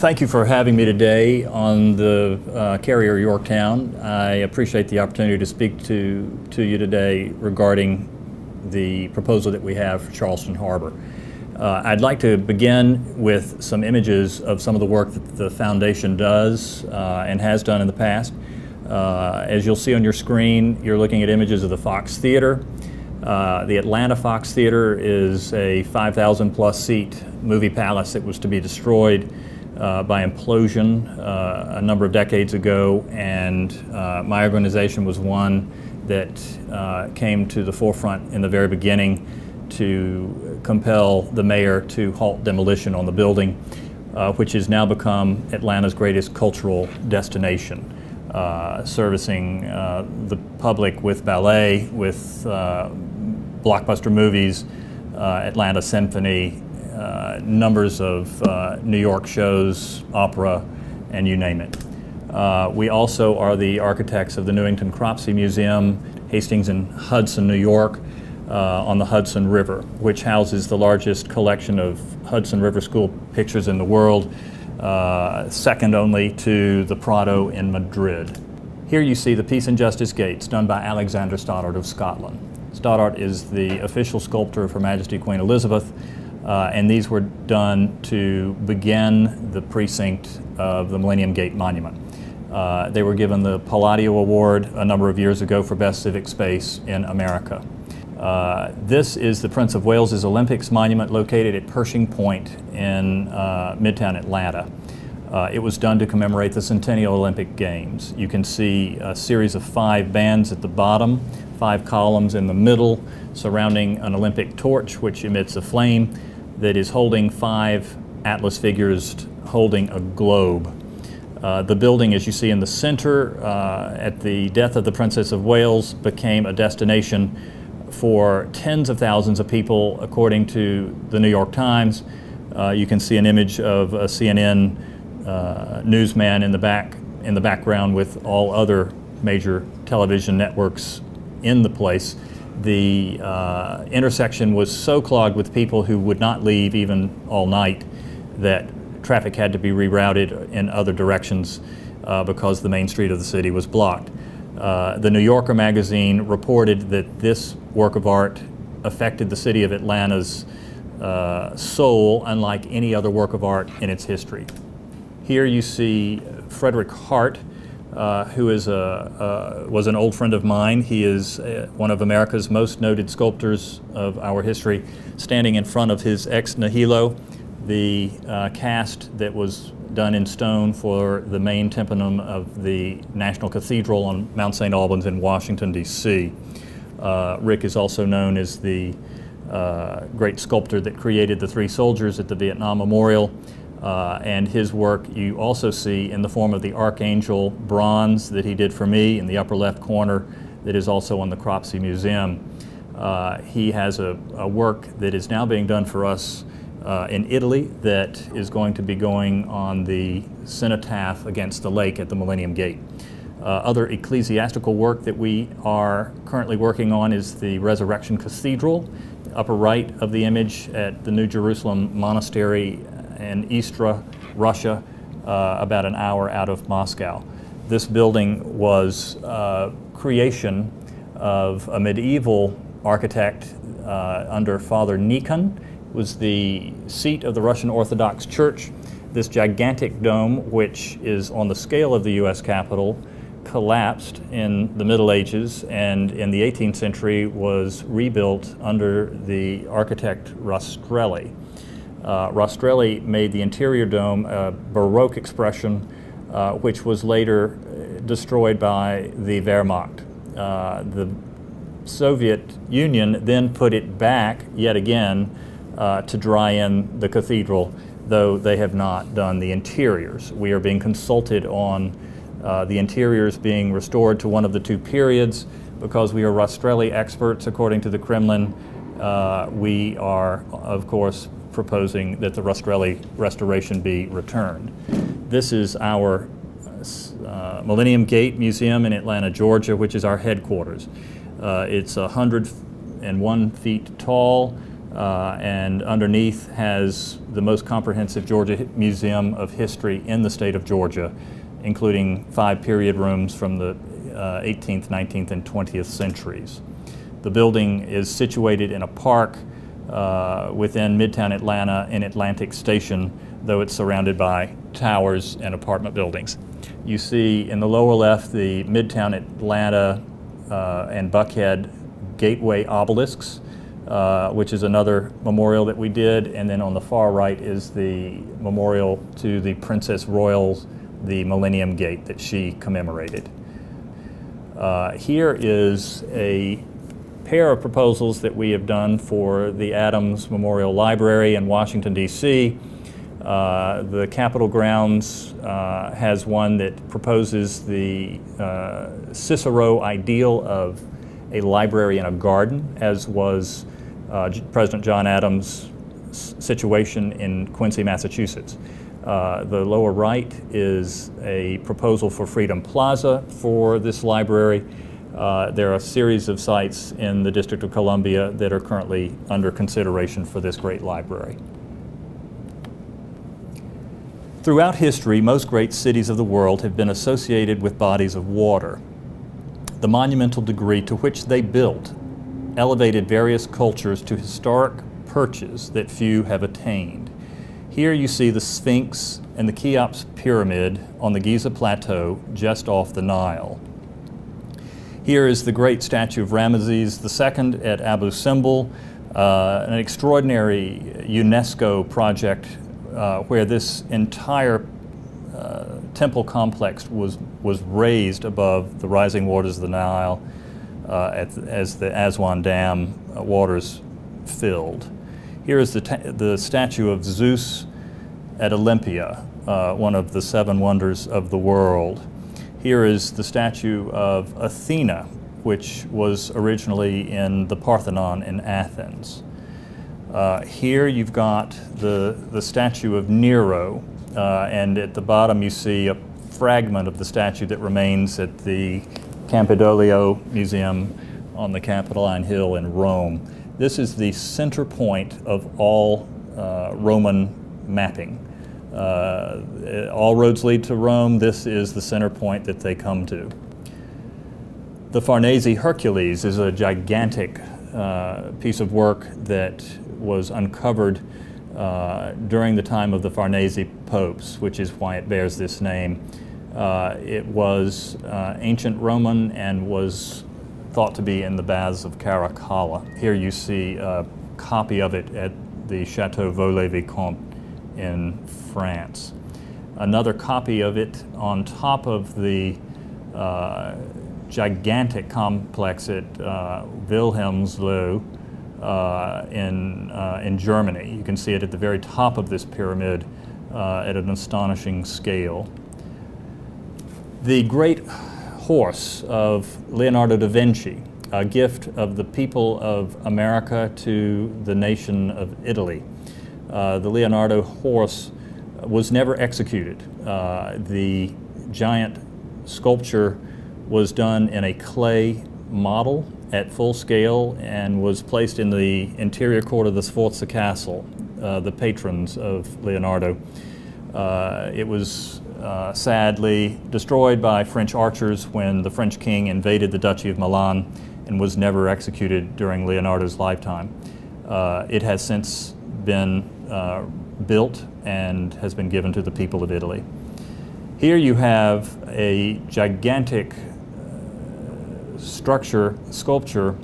Thank you for having me today on the carrier Yorktown. I appreciate the opportunity to speak to you today regarding the proposal that we have for Charleston Harbor. I'd like to begin with some images of some of the work that the Foundation does and has done in the past. As you'll see on your screen, you're looking at images of the Fox Theater. The Atlanta Fox Theater is a 5,000 plus seat movie palace that was to be destroyed by implosion a number of decades ago, and my organization was one that came to the forefront in the very beginning to compel the mayor to halt demolition on the building, which has now become Atlanta's greatest cultural destination, servicing the public with ballet, with blockbuster movies, Atlanta Symphony, numbers of New York shows, opera, and you name it. We also are the architects of the Newington Cropsey Museum, Hastings and Hudson, New York, on the Hudson River, which houses the largest collection of Hudson River School pictures in the world, second only to the Prado in Madrid. Here you see the Peace and Justice Gates, done by Alexander Stoddard of Scotland. Stoddard is the official sculptor for Her Majesty Queen Elizabeth, and these were done to begin the precinct of the Millennium Gate Monument. They were given the Palladio Award a number of years ago for Best Civic Space in America. This is the Prince of Wales's Olympics Monument located at Pershing Point in Midtown Atlanta. It was done to commemorate the Centennial Olympic Games. You can see a series of 5 bands at the bottom, 5 columns in the middle, surrounding an Olympic torch which emits a flame that is holding 5 Atlas figures holding a globe. The building, as you see in the center, at the death of the Princess of Wales, became a destination for tens of thousands of people, according to the New York Times. You can see an image of a CNN newsman in the background with all other major television networks in the place. The intersection was so clogged with people who would not leave even all night that traffic had to be rerouted in other directions because the main street of the city was blocked. The New Yorker magazine reported that this work of art affected the city of Atlanta's soul unlike any other work of art in its history. Here you see Frederick Hart, who is was an old friend of mine. He is one of America's most noted sculptors of our history, standing in front of his ex nihilo, the cast that was done in stone for the main tympanum of the National Cathedral on Mount St. Albans in Washington, D.C. Rick is also known as the great sculptor that created the 3 soldiers at the Vietnam Memorial. And his work you also see in the form of the Archangel bronze that he did for me in the upper left corner that is also on the Cropsey Museum. He has a work that is now being done for us in Italy that is going to be going on the cenotaph against the lake at the Millennium Gate. Other ecclesiastical work that we are currently working on is the Resurrection Cathedral, upper right of the image at the New Jerusalem Monastery in Istra, Russia, about an hour out of Moscow. This building was creation of a medieval architect under Father Nikon. It was the seat of the Russian Orthodox Church. This gigantic dome, which is on the scale of the U.S. Capitol, collapsed in the Middle Ages and in the 18th century was rebuilt under the architect Rastrelli. Rastrelli made the interior dome a Baroque expression, which was later destroyed by the Wehrmacht. The Soviet Union then put it back yet again to dry in the cathedral, though they have not done the interiors. We are being consulted on the interiors being restored to one of the 2 periods. Because we are Rastrelli experts, according to the Kremlin, we are, of course, proposing that the Rastrelli restoration be returned. This is our Millennium Gate Museum in Atlanta, Georgia, which is our headquarters. It's 101 feet tall, and underneath has the most comprehensive Georgia Museum of History in the state of Georgia, including 5 period rooms from the 18th, 19th, and 20th centuries. The building is situated in a park within Midtown Atlanta in Atlantic Station, though it's surrounded by towers and apartment buildings. You see in the lower left the Midtown Atlanta and Buckhead Gateway obelisks, which is another memorial that we did, and then on the far right is the memorial to the Princess Royals, the Millennium Gate that she commemorated. Here is a pair of proposals that we have done for the Adams Memorial Library in Washington, D.C. The Capitol Grounds has one that proposes the Cicero ideal of a library in a garden, as was President John Adams' situation in Quincy, Massachusetts. The lower right is a proposal for Freedom Plaza for this library. There are a series of sites in the District of Columbia that are currently under consideration for this great library. Throughout history, most great cities of the world have been associated with bodies of water. The monumental degree to which they built elevated various cultures to historic perches that few have attained. Here you see the Sphinx and the Cheops Pyramid on the Giza Plateau just off the Nile. Here is the great statue of Ramesses II at Abu Simbel, an extraordinary UNESCO project where this entire temple complex was raised above the rising waters of the Nile as the Aswan Dam waters filled. Here is the statue of Zeus at Olympia, one of the 7 wonders of the world. Here is the statue of Athena, which was originally in the Parthenon in Athens. Here you've got the statue of Nero, and at the bottom you see a fragment of the statue that remains at the Campidoglio Museum on the Capitoline Hill in Rome. This is the center point of all Roman mapping. All roads lead to Rome. This is the center point that they come to. The Farnese Hercules is a gigantic piece of work that was uncovered during the time of the Farnese popes, which is why it bears this name. It was ancient Roman and was thought to be in the baths of Caracalla. Here you see a copy of it at the Chateau Vaux-le-Vicomte in France. Another copy of it on top of the gigantic complex at Wilhelmsloh in Germany. You can see it at the very top of this pyramid at an astonishing scale. The great horse of Leonardo da Vinci, a gift of the people of America to the nation of Italy. The Leonardo horse was never executed. The giant sculpture was done in a clay model at full scale and was placed in the interior court of the Sforza Castle, the patrons of Leonardo. It was sadly destroyed by French archers when the French king invaded the Duchy of Milan and was never executed during Leonardo's lifetime. It has since been built and has been given to the people of Italy. Here you have a gigantic sculpture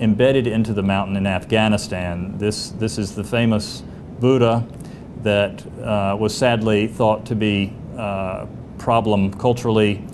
embedded into the mountain in Afghanistan. This is the famous Buddha that was sadly thought to be a problem culturally